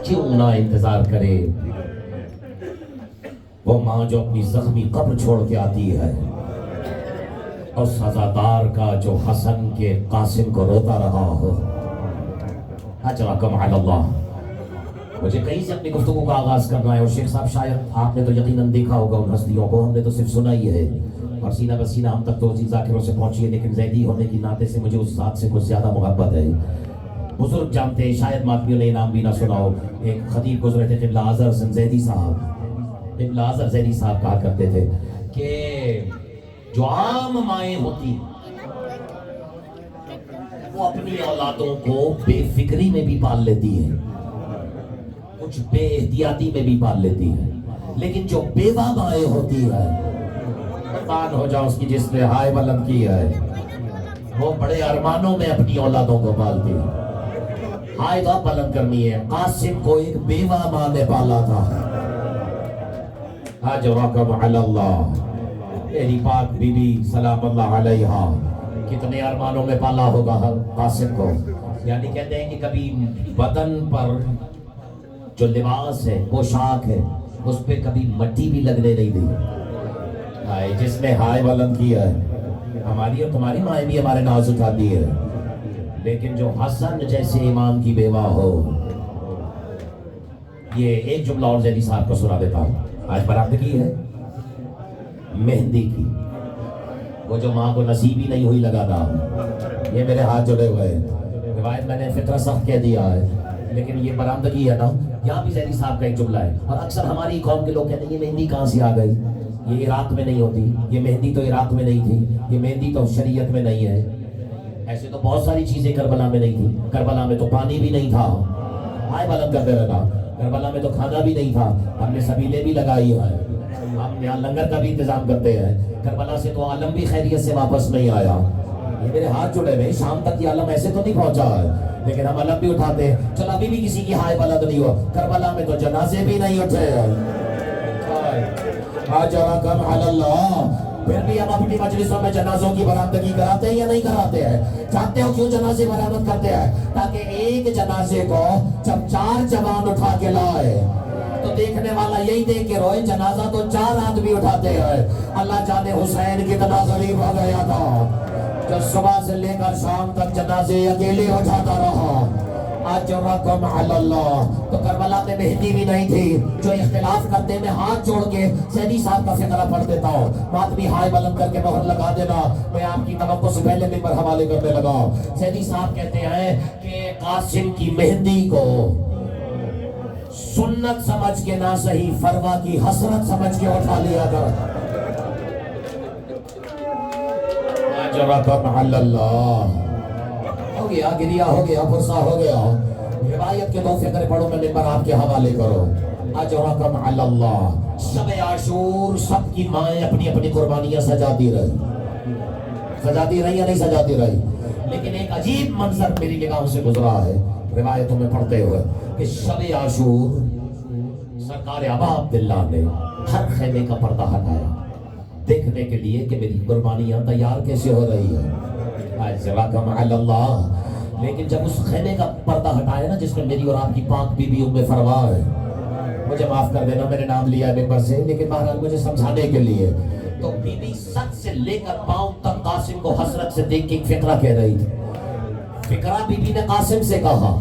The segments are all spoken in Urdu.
کیوں نہ انتظار کرے وہ ماں جو اپنی زخمی قبر چھوڑ کے آتی ہے، اور سزادار کا جو حسن کے قاسم کو روتا رہا ہو۔ اجرکم علی اللہ۔ مجھے کہیں سے اپنی گفتگو کا آغاز کرنا ہے، اور شیخ صاحب شاید آپ نے تو یقیناً دیکھا ہوگا ان ہستیوں کو، ہم نے تو صرف سنا ہی ہے، اور سینہ بسینہ ہم تک تو اسی ذاکروں سے پہنچی ہے، لیکن زیدی ہونے کی ناطے سے مجھے اس ذات سے کچھ زیادہ محبت ہے۔ بزرگ جانتے ہیں، شاید ماتمیوں نے نام بھی نہ سنا ہو، ایک خطیب گزرے تھے قبلہ اعظم حسن زیدی صاحب۔ قبلہ اعظم زیدی صاحب کہا کرتے تھے کہ جو عام مائیں ہوتی وہ اپنی اولادوں کو بے فکری میں بھی پال لیتی ہیں، کچھ بے احتیاطی میں بھی پال لیتی ہے، لیکن جو بیوہ مائیں ہوتی ہے، قربان ہو جاؤ اس کی جس نے ہائے بلند کی ہے، وہ بڑے ارمانوں میں اپنی اولادوں کو پالتی ہے۔ ہائے تو بلند کرنی ہے۔ قاسم کو ایک بیوہ ماں نے پالا تھا۔ اجرکم علی اللہ۔ میری پاک بی بی سلام اللہ علیہا کتنے ارمانوں میں پالا ہوگا قاسم کو، یعنی کہتے ہیں کہ کبھی بدن پر جو لباس ہے، پوشاک ہے، اس پہ کبھی مٹی بھی لگنے نہیں دی۔ جس نے ہائے بلند کیا ہے، ہماری اور تمہاری مائیں بھی ہمارے ناز اٹھاتی ہے، لیکن جو حسن جیسے امام کی بیوہ ہو۔ یہ ایک جملہ اور زیدی صاحب کو سنا دیتا ہوں۔ آج برآمدگی ہے مہندی کی، وہ جو ماں کو نصیب ہی نہیں ہوئی لگانا، یہ میرے ہاتھ جڑے ہوئے ہیں۔ روایت میں نے فطرہ سخت کہہ دیا ہے، لیکن یہ برآمدگی ہے نا، یہاں بھی زیدی صاحب کا ایک جملہ ہے، اور اکثر ہماری قوم کے لوگ کہتے ہیں یہ مہندی کہاں سے آ گئی، یہ عراق میں نہیں ہوتی، یہ مہندی تو عراق میں نہیں تھی، یہ مہندی تو شریعت میں نہیں ہے۔ ایسے تو بہت ساری چیزیں کربلا میں نہیں تھی، کربلا میں تو پانی بھی نہیں تھا، ہائے بلند کرتے رہنا، کربلا میں تو کھانا بھی نہیں تھا، ہم نے سبیلے بھی لگائی ہے، ہم یہاں لنگر کا بھی انتظام کرتے ہیں، کربلا سے تو عالم بھی خیریت سے واپس نہیں آیا۔ یہ میرے ہاتھ جڑے ہوئے، شام تک یہ عالم ایسے تو نہیں پہنچا ہے، لیکن ہم علم بھی اٹھاتے ہیں۔ چل ابھی بھی کسی کی ہائے بلند نہیں ہو، کربلا میں تو جنازے بھی نہیں اٹھے۔ اجرکم علی اللہ۔ پھر بھی ہم اپنی مجلسوں میں جنازوں کی برآمدگی کراتے ہیں یا نہیں کراتے ہیں؟ جانتے ہو کیوں جنازے برآمد کرتے ہیں؟ تاکہ ایک جنازے کو جب 4 جوان اٹھا کے لائے تو دیکھنے والا یہی دیکھ کے روئے، جنازہ تو 4 آدمی اٹھاتے ہیں۔ اللہ جانے حسین کتنا غریب ہو گیا تھا، جو صبح سے لے کر شام تک جنازے اکیلے اٹھاتا رہا۔ اجرکم علی اللہ۔ تو کربلا میں مہندی بھی نہیں تھی، جو اختلاف کرتے میں ہاتھ جوڑ کے زیدی صاحب کا فقرہ پڑھ دیتا ہوں، ماتمی ہائے بلند کر کے مہر لگا دینا۔ میں آپ کی توقع سے پہلے ممبر حوالے کرنے لگا۔ زیدی صاحب کہتے ہیں کہ قاسم کی مہندی کو سنت سمجھ کے نہ صحیح، فروا کی حسرت سمجھ کے اٹھا لیا کر۔ اجرکم علی اللہ۔ ہو گیا، گریا ہو گیا، فرصہ ہو گیا، روایت کے 2 فقرے پڑھو، میں ممبر آپ کے حوالے کرو۔ اجرکم علی اللہ۔ شب عاشور سب کی مائیں اپنی اپنی قربانیاں سجاتی رہی یا نہیں سجاتی رہی، لیکن ایک عجیب منظر میری نگاہوں سے گزرا ہے روایتوں میں پڑھتے ہوئے کہ شب عاشور سرکار ابا عبداللہ نے ہر خیمے کا پردہ ہٹایا دیکھنے کے لیے کہ میری قربانیاں تیار کیسے ہو رہی ہیں۔ اجرکم علی اللہ۔ لیکن جب اس خیمے کا پردہ ہٹایا نا، جس میں میری اور آپ کی پاک بی بی ام فروا ہے، مجھے معاف کر دینا میں نے نام لیا ہے ممبر سے، لیکن بہرحال مجھے سمجھانے کے لیے، تو بی بی سر سے لے کر پاؤں تک قاسم کو حسرت سے دیکھ کے ایک فقرہ کہہ رہی تھی۔ فقرہ بی بی نے قاسم سے کہا،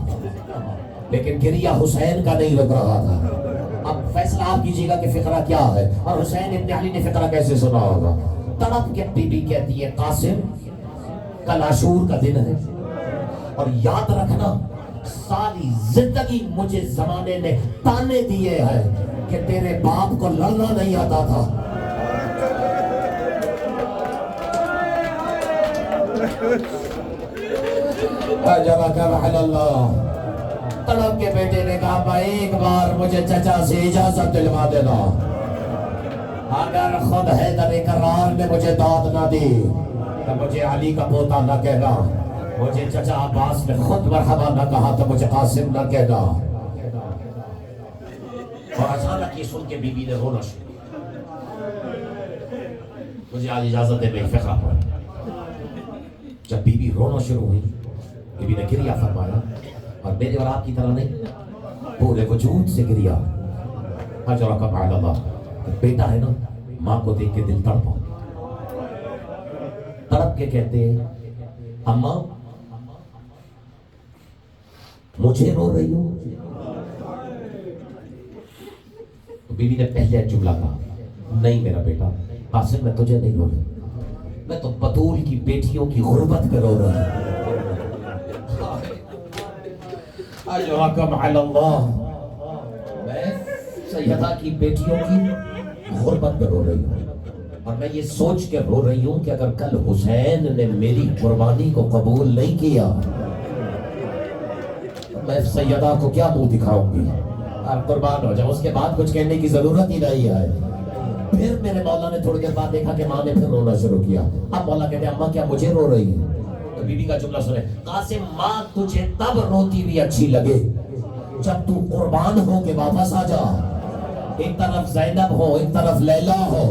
لیکن گریہ حسین کا نہیں رک رہا تھا۔ اب فیصلہ آپ کیجیے گا کہ فقرہ کیا ہے، اور حسین ابن علی نے فقرہ کیسے سنا ہوگا۔ تڑپ کے بی بی کہتی ہے، قاسم کل عاشور کا دن ہے، اور یاد رکھنا ساری زندگی مجھے زمانے نے تانے دیے ہیں کہ تیرے باپ کو لڑنا نہیں آتا تھا۔ اجرکم علی اللہ۔ تڑپ کے بیٹے نے کہا، بھائی ایک بار مجھے چچا سے اجازت دلوا دینا، اگر خود حیدر کرار نے مجھے داد نہ دی تو مجھے علی کا پوتا نہ کہنا، مجھے چچا عباس نے خود مرحبا نہ کہا تو مجھے قاسم نہ کہنا۔ اور اچانک یہ سن کے بی بی نے رونا شروع، مجھے آج اجازت دے، میں فقرہ پڑھا۔ جب بی بی رونا شروع ہوئی، بی بی نے گریہ فرمایا، اور میرے اور آپ کی طرح نہیں، پورے وجود سے گریا. اجرکم علی اللہ. بیٹا ہے نا، ماں کو دیکھ کے دل تڑپا، تڑپ کے کہتے ہیں اماں مجھے رو رہی ہو؟ تو بیوی نے پہلے جملہ کہا نہیں میرا بیٹا قاسم، میں تجھے نہیں رو رہی، میں تو بطول کی بیٹیوں کی غربت پہ رو رہا ہوں. اجرکم علی اللہ. میں سیدہ کی بیٹیوں کی غربت پہ رو رہی ہوں، اور میں یہ سوچ کے رو رہی ہوں کہ اگر کل حسین نے میری قربانی کو قبول نہیں کیا، میں سیدہ کو کیا منہ دکھاؤں گی؟ آپ قربان ہو جاؤ. اس کے بعد کچھ کہنے کی ضرورت ہی نہیں ہے. پھر میرے مولا نے تھوڑی دیر بعد دیکھا کہ ماں نے پھر رونا شروع کیا. اب مولا کہتے ہیں اماں کیا مجھے رو رہی ہے؟ تو بیوی کا جملہ سنیں، قاسم ماں تجھے تب روتی بھی اچھی لگے جب تو قربان ہو کے واپس آ جا. ایک طرف زینب ہو، ایک طرف لیلا ہو،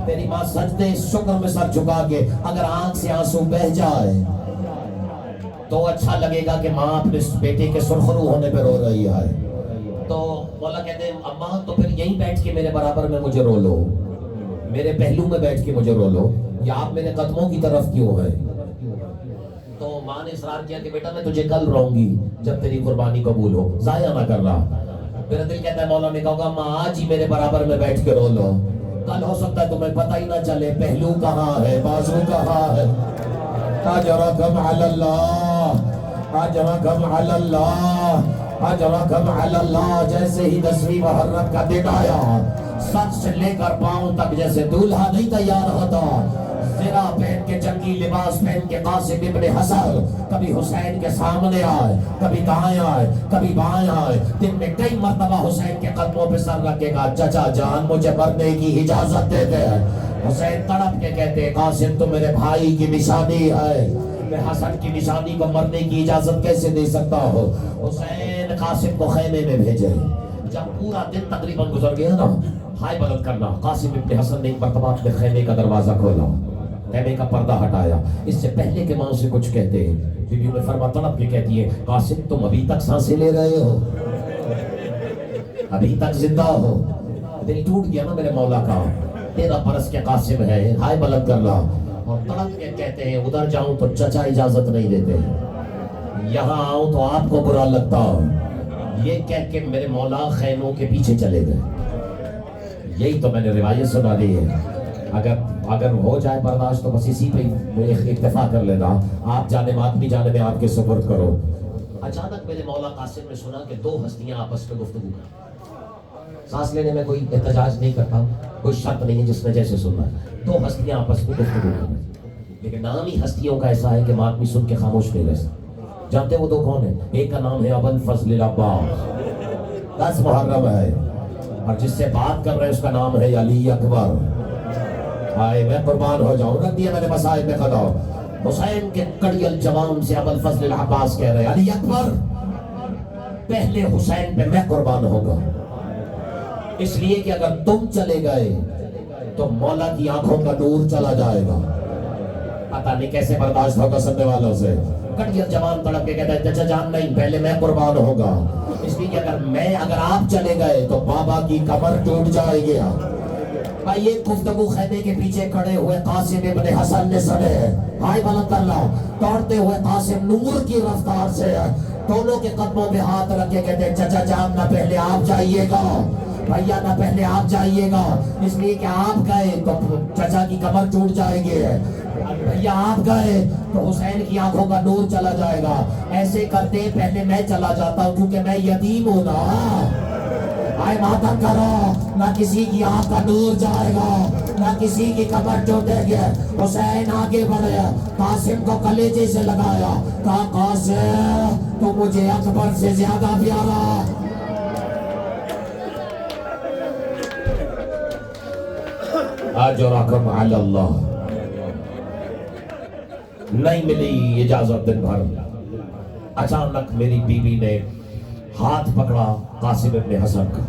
تیری ماں سجدے شکر میں سر جھکا کے اگر آنکھ سے آنسو بہ جائے تو اچھا لگے گا کہ ماں اپنے بیٹے کے سرخرو ہونے پہ رو رہی ہے. تو مولا کہتے ہیں اماں تو پھر یہیں بیٹھ کے میرے برابر میں مجھے رو لو، میرے پہلو میں بیٹھ کے مجھے رو لو، یا آپ میرے قدموں کی طرف کیوں ہیں؟ تو ماں نے اصرار کیا کہ بیٹا میں تجھے کل رہوں گی جب تیری قربانی قبول ہو، ضائع نہ کرنا. میرا دل کہتا ہے مولا نے کہا ماں آج ہی میرے برابر میں بیٹھ کے رو لو، کل ہو سکتا ہے تمہیں پتہ ہی نہ چلے پہلو کہاں ہے بازو کہاں ہے. اجرکم علی اللہ، اجرکم علی اللہ، اجرکم علی اللہ. جیسے ہی 10ویں محرم کا دن آیا، سر سے لے کر پاؤں تک جیسے دولہا نہیں تیار ہوتا، زرہ پہن کے جنگی لباس پہن کے قاسم ابن حسن کبھی حسین کے سامنے آئے، کبھی دائیں آئے، کبھی بائیں آئے. دن میں کئی مرتبہ حسین کے قدموں پہ سر رکھے گا چچا جان مجھے مرنے کی اجازت دے دے. حسین تڑپ کے کہتے قاسم تو میرے بھائی کی نشانی ہے، میں حسن کی نشانی کو مرنے کی اجازت کیسے دے سکتا ہو. حسین قاسم کو خیمے میں بھیجے. جب پورا دن تقریباً گزر گیا نا، ہائے بلند کرنا، قاسم ابن حسن نے ایک مرتبہ اپنے خیمے کا دروازہ کھولا، خیمے کا پردہ ہٹایا. اس سے پہلے کہ ماں سے کچھ کہتے ہیں بیوی میں فرما تڑپ کے کہتی ہے قاسم تم ابھی تک سانسیں لے رہے ہو، ابھی تک زندہ ہو. دل ٹوٹ گیا نا میرے مولا کا، 13 برس کے قاسم ہے، ہائے بلند کرنا. اور تڑپ کے کہتے ہیں ادھر جاؤں تو چچا اجازت نہیں دیتے، یہاں آؤں تو آپ کو برا لگتا. یہ کہہ کے میرے مولا خیموں کے پیچھے چلے گئے. یہی تو میں نے روایت سنا دی ہے. اگر ہو جائے برداشت تو بس اسی پہ اکتفا کر لینا. آپ جانے میں آدمی جانے میں آپ کے سپرد کرو. اچانک میرے مولا قاسم نے سنا کہ 2 ہستیاں آپس میں گفتگو کر. سانس لینے میں کوئی احتجاج نہیں کرتا، کوئی شرط نہیں ہے جس نے جیسے سننا ہے. 2 ہستیاں آپس میں گفتگو کر رہی، لیکن نام ہی ہستیوں کا ایسا ہے کہ آدمی سن کے خاموش نہیں رہ سکتا. جانتے وہ 2 کون ہیں؟ ایک کا نام ہے ابو الفضل العباس، 10 محرم ہے، اور جس سے بات کر رہے ہیں اس کا نام ہے علی اکبر. آئے میں قربان ہو جاؤں، رکھ دیا میں نے مسائل میں خدا. حسین کے کڑیل جوان سے ابو الفضل العباس کہہ رہے ہیں علی اکبر پہلے حسین پہ میں قربان ہوگا، اس لیے کہ اگر تم چلے گئے تو مولا کی آنکھوں کا نور چلا جائے گا. پتہ نہیں کیسے برداشت ہوگا سننے والوں سے. کڑیل جوان تڑپ کے کہتا ہے چچا جان نہیں، پہلے میں قربان ہوگا، اس لیے کہ اگر آپ چلے گئے تو بابا کی کمر ٹوٹ جائے گی. بھائی یہ گفتگو خیمے کے پیچھے کھڑے ہوئے قاسم ابن حسن نے سنے. ہائے بلند کر لا. دوڑتے ہوئے قاسم نور کی رفتار سے دونوں کے قدموں پہ ہاتھ رکھ کے کہتے ہیں چچا جان نہ پہلے آپ جائیے گا، بھیا نہ پہلے آپ جائیے گا، اس لیے کہ آپ گئے تو چچا کی کمر ٹوٹ جائے گی، بھیا آپ گئے تو حسین کی آنکھوں کا نور چلا جائے گا. ایسے کرتے پہلے میں چلا جاتا ہوں کیونکہ میں یتیم ہوں نا. آئے ماتم کرو، نہ کسی کی آنکھ کا نور جائے گا، نہ کسی کی کمر ٹوٹے گی. حسین آگے بڑھے، قاسم کو کلیجے سے لگایا، کہا قاسم تو مجھے اکبر سے زیادہ پیارا. اجرکم علی اللہ. نہیں ملی اجازت دن بھر. اچانک میری بیوی نے ہاتھ پکڑا قاسم ابن حسن کا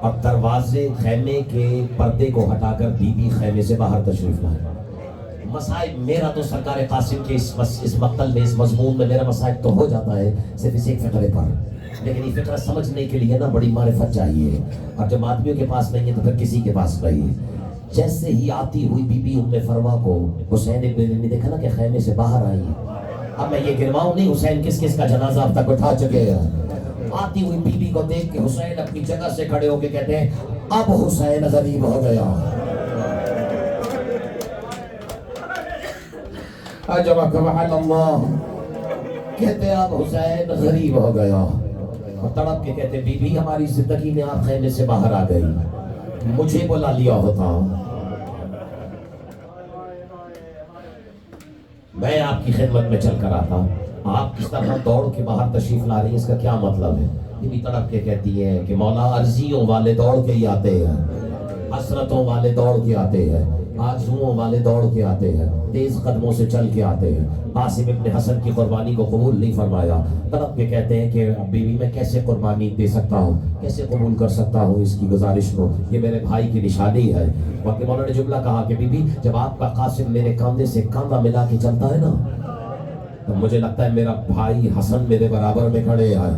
اور دروازے خیمے کے پردے کو ہٹا کر بیوی خیمے سے باہر تشریف لائے. مسائب میرا تو سرکار قاسم کے اس مقتل میں، اس مضمون میں میرا مسائب تو ہو جاتا ہے صرف اس ایک فقرے پر، لیکن یہ فقرہ سمجھنے کے لیے نا بڑی معرفت چاہیے، اور جب آدمیوں کے پاس نہیں ہے تو پھر کسی کے پاس نہیں ہے۔ جیسے ہی آتی ہوئی بی بی ام فروا کو حسین ابن علی نے دیکھا نا کہ خیمے سے باہر آئی ہے، اب میں یہ گرواؤں نہیں حسین کس کس کا جنازہ اب تک اٹھا چکے ہیں۔ آتی ہوئی بی بی کو دیکھ کے حسین اپنی جگہ سے کھڑے ہو کے کہتے ہیں اب حسین غریب ہو گیا۔ اجرکم علی اللہ، کہتے اب حسین غریب ہو گیا، اور تڑپ کے کہتے بی بی ہماری زندگی میں آپ خیمے سے باہر آ گئی، مجھے بلا لیا ہوتا، میں آپ کی خدمت میں چل کر آتا، آپ اس طرح دوڑ کے باہر تشریف لا رہی ہیں، اس کا کیا مطلب ہے؟ یہ بھی تڑپ کے کہتی ہے کہ مولا عرضیوں والے دوڑ کے ہی آتے ہیں، حسرتوں والے دوڑ کے آتے ہیں، آرزوؤں والے دوڑ کے آتے ہیں، تیز قدموں سے چل کے آتے ہیں۔ قاسم ابن حسن کی قربانی کو قبول نہیں فرمایا، تڑپ کے کہتے ہیں کہ بیوی میں کیسے قربانی دے سکتا ہوں، کیسے قبول کر سکتا ہوں اس کی گزارش کو، یہ میرے بھائی کی نشانی ہے۔ وقت مولا نے جملہ کہا کہ بی بی جب آپ کا قاسم میرے کاندھے سے کاندھا ملا کے چلتا ہے نا تو مجھے لگتا ہے میرا بھائی حسن میرے برابر میں کھڑے ہیں۔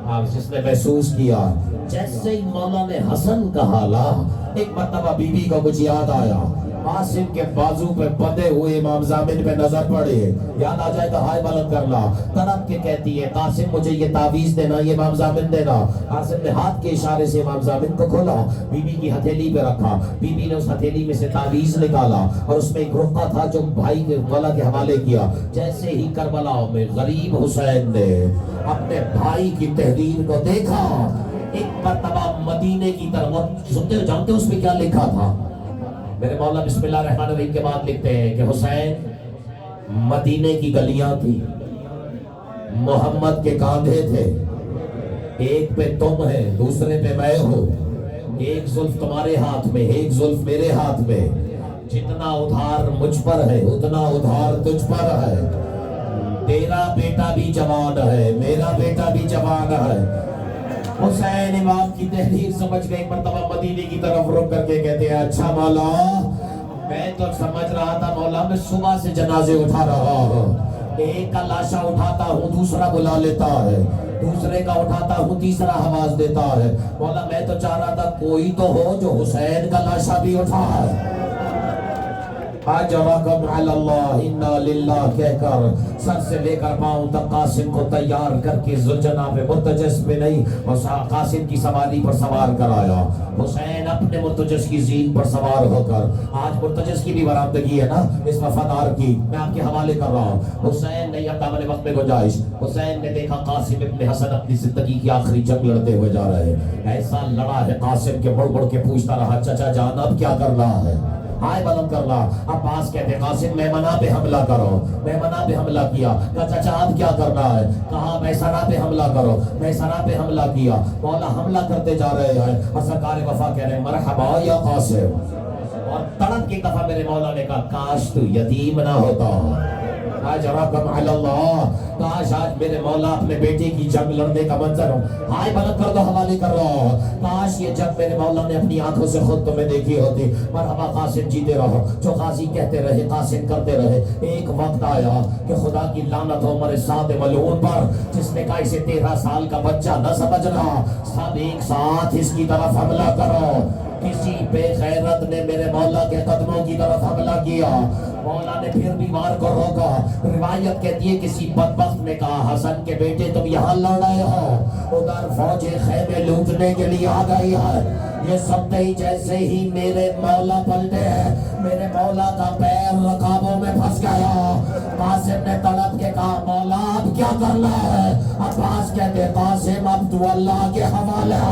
آپ جس نے محسوس کیا جیسے ہی مولا نے حسن کہا لا، ایک مرتبہ بی بی کو کچھ یاد آیا، قاسم کے بازو پہ بندھے ہوئے امام زامن پہ نظر پڑے، یاد آ جائے تو ہائے بلند کرنا، تڑپ کے کہتی ہے قاسم مجھے یہ تعویذ دینا، یہ امام زامن دینا۔ قاسم نے ہاتھ کے اشارے سے امام زامن کو کھولا، بی بی کی ہتھیلی پہ رکھا، بی بی نے اس ہتھیلی میں سے تعویذ نکالا اور اس میں ایک رقعہ تھا جو بھائی کے مولا کے حوالے کیا۔ جیسے ہی کربلا میں غریب حسین نے اپنے بھائی کی تحریر کو دیکھا، ایک مرتبہ مدینے کی طرف سنتے ہو، جانتے ہو اس میں کیا لکھا تھا؟ میرے مولا بسم اللہ الرحمن الرحیم کے بعد لکھتے ہیں کہ حسین مدینے کی گلیاں تھی، محمد کے کاندھے تھے، ایک پہ تم ہے دوسرے پہ میں ہوں، ایک زلف تمہارے ہاتھ میں ایک زلف میرے ہاتھ میں، جتنا ادھار مجھ پر ہے اتنا ادھار تجھ پر ہے، تیرا بیٹا بھی جوان ہے میرا بیٹا بھی جوان ہے۔ حسین امام کی تحریر سمجھ گئی، مرتبہ مدینے کی طرف رک کر کے کہتے ہیں اچھا مولا میں تو سمجھ رہا تھا مولا میں صبح سے جنازے اٹھا رہا ہوں، ایک کا لاشا اٹھاتا ہوں دوسرا بلا لیتا ہے، دوسرے کا اٹھاتا ہوں تیسرا آواز دیتا ہے، مولا میں تو چاہ رہا تھا کوئی تو ہو جو حسین کا لاشا بھی اٹھا ہے۔ اجرکم علی اللہ، انا للہ کہہ کر سر سے لے کر پاؤں تک قاسم کو تیار کر کے ذوالجناب مرتجس پہ نہیں اور قاسم کی سواری پر سوار کرایا۔ حسین اپنے مرتجس کی زین پر سوار ہو کر، آج مرتجس کی بھی برآمدگی ہے نا اس وفادار کی، میں آپ کے حوالے کر رہا ہوں۔ حسین نے یہ دامن وقت میں گنجائش، حسین نے دیکھا قاسم ابن حسن اپنی زندگی کی آخری جنگ لڑتے ہوئے جا رہے ہیں، ایسا لڑا ہے قاسم کے مڑ مڑ کے پوچھتا رہا چچا جان اب کیا کرنا ہے، ہائے بلند کرنا۔ عباس کہتے قاسم میمنہ پہ حملہ کرو، میمنہ پہ حملہ کیا، کہا چچا اب کیا کرنا ہے، کہا میسرہ پہ حملہ کرو، میسرہ پہ حملہ کیا، مولا حملہ کرتے جا رہے ہیں اور سرکار وفا کہہ رہے ہیں مرحبا یا قاسم، اور تڑپ کی دفعہ میرے مولا نے کہا کاش تو یتیم نہ ہوتا، اجرکم علی اللہ، کاش آج میرے مولا اپنے بیٹے کی جنگ لڑنے کا منظر ہو، ہائے بلند کر دو حوالے کر رہا ہو، کاش یہ جنگ میرے مولا نے اپنی آنکھوں سے خود تمہیں دیکھی ہوتی، مرحبا قاسم جیتے رہو، جو غازی کہتے رہے قاسم کرتے رہے۔ ایک وقت آیا کہ خدا کی لعنت ہو عمر سعد ملعون پر، جس نے کہا اسے 13 سال کا بچہ نہ سمجھنا، سب ایک ساتھ اس کی طرف حملہ کرو۔ کسی بے غیرت نے میرے مولا کے قدموں کی طرف حملہ کیا، مولا نے پھر بیمار کو روکا، روایت کہتی ہے کسی بدبخت نے کہا حسن کے بیٹے تم یہاں لڑ رہے ہو، ادھر فوجیں خیمے لوٹنے کے لیے آ گئی ہے۔ یہ سنتے ہی جیسے ہی میرے مولا پلٹے، میرے مولا کا پیر رکابوں میں پھنس گیا۔ قاسم نے تڑپ کے کہا مولا اب کیا کرنا ہے، عباس کہتے قاسم اب تو اللہ کے حوالے۔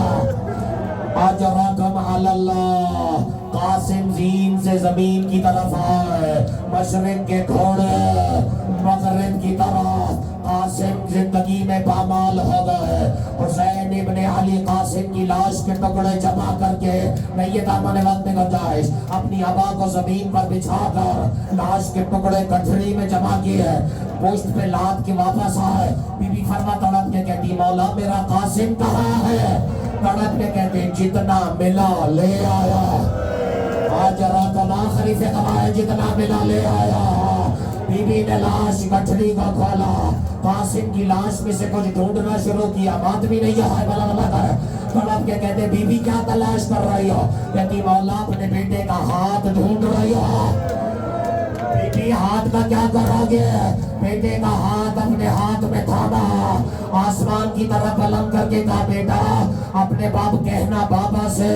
اجرکم علی اللہ، قاسم زین سے زمین کی طرف آئے، مشرق کے گھوڑے مغرب کی طرف، قاسم زندگی میں پامال ہو گئے۔ حسین ابن علی قاسم کی لاش کے ٹکڑے جمع کر کے نہیں دامن وقت میں گنجائش اپنی ابا کو زمین پر بچھا کر لاش کے ٹکڑے کٹھڑی میں جمع کیے، پشت پہ لاد کے واپس آئے۔ بی بی فرما تڑپ کے کہتی مولا میرا قاسم کہاں ہے، تڑپ کے کہتے جتنا ملا لے آیا۔ آج رات آخری سے کمائے جتنا ملا لے آیا. بی بی نے لاش گٹھڑی کا کھولا, قاسم کی لاش میں سے کچھ ڈھونڈنا شروع کیا. بات بھی نہیں ہے بلا بلا کر تڑپ کے کہتے بی بی کیا تلاش کر رہی ہو؟ کہتی مولا اپنے بیٹے کا ہاتھ ڈھونڈ رہی ہو. بی بی ہاتھ کا کیا کرو گے؟ بیٹے کا ہاتھ اپنے ہاتھ میں تھاما, آسمان کی طرف بلند کر کے کہا بیٹا اپنے باپ کہنا بابا سے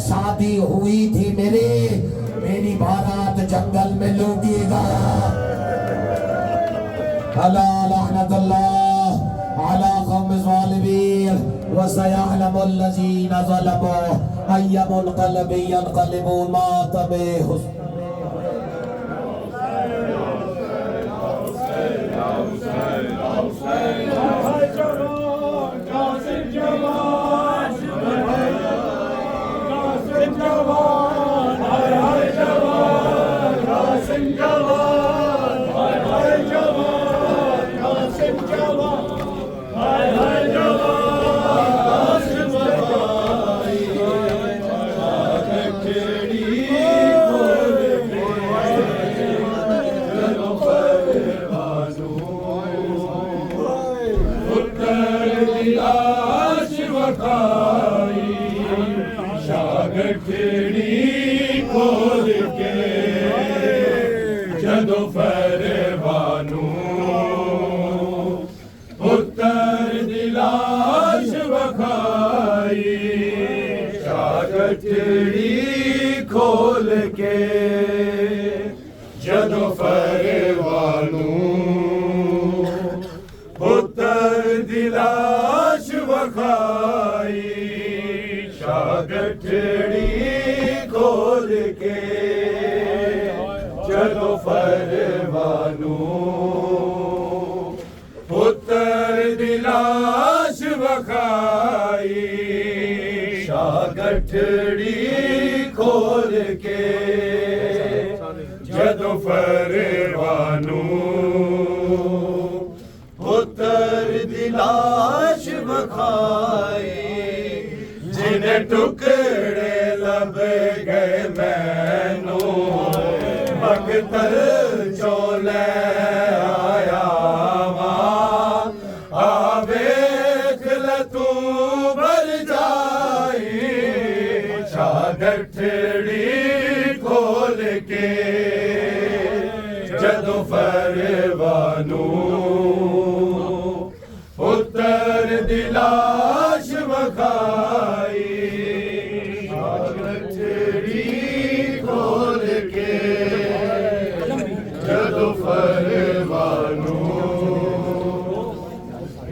شادی ہوئی تھی میری بارات جنگل میں لوٹی گا. الا لعنت اللہ علی قوم الظالمین وسيعلم الذين ظلموا أي منقلب ينقلبون مات به گٹھڑی کھول کے جدو فربانو پتر دی لاش وکھائی. گٹھڑی کھول کے جدو فربانو پتر دی لاش وکھائی. گٹھڑی کھول کے جدو فربانو پتر دی لاش وکھائی. گٹھڑی کھول کے جدو فربانو پتر دی لاش وکھائی. جنہیں ٹکڑے لب گئے مینو مقتل چولے آیا ماں آویکھ لتو بر جائی. گٹھڑی کھول کے جدو فربانو پتر دی لاش وکھائی. گٹھڑی کھول کے جدو فربانو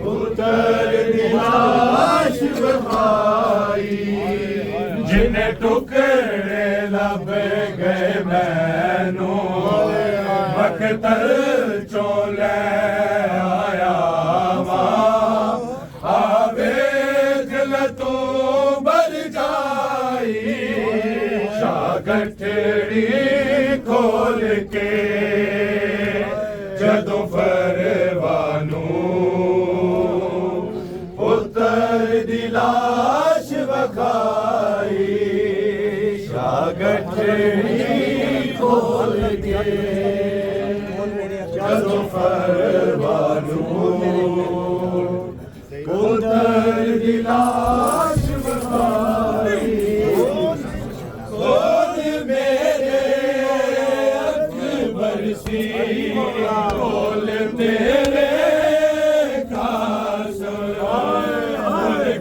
پتر دی لاش وکھائی. جنہیں ٹکڑے لب گئے مینو مقتل چولے آیا ماں آویکھ لتو بر جائی. گٹھڑی کھول کے جدو فربانو پتر دی لاش وکھائی. گٹھڑی کھول کے جدو فربانو پتر دی لاش وکھائی. خود میرے اکبر سی کھول تیرے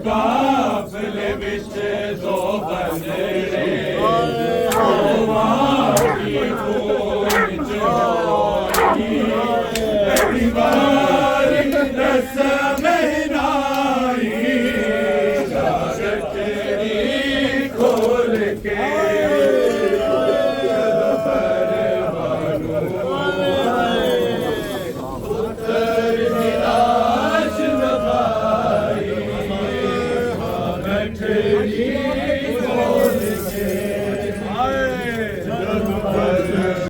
قافلے وچ دو بندے ماری خون چوری باری دس مہنائی. گٹھڑی کھول کے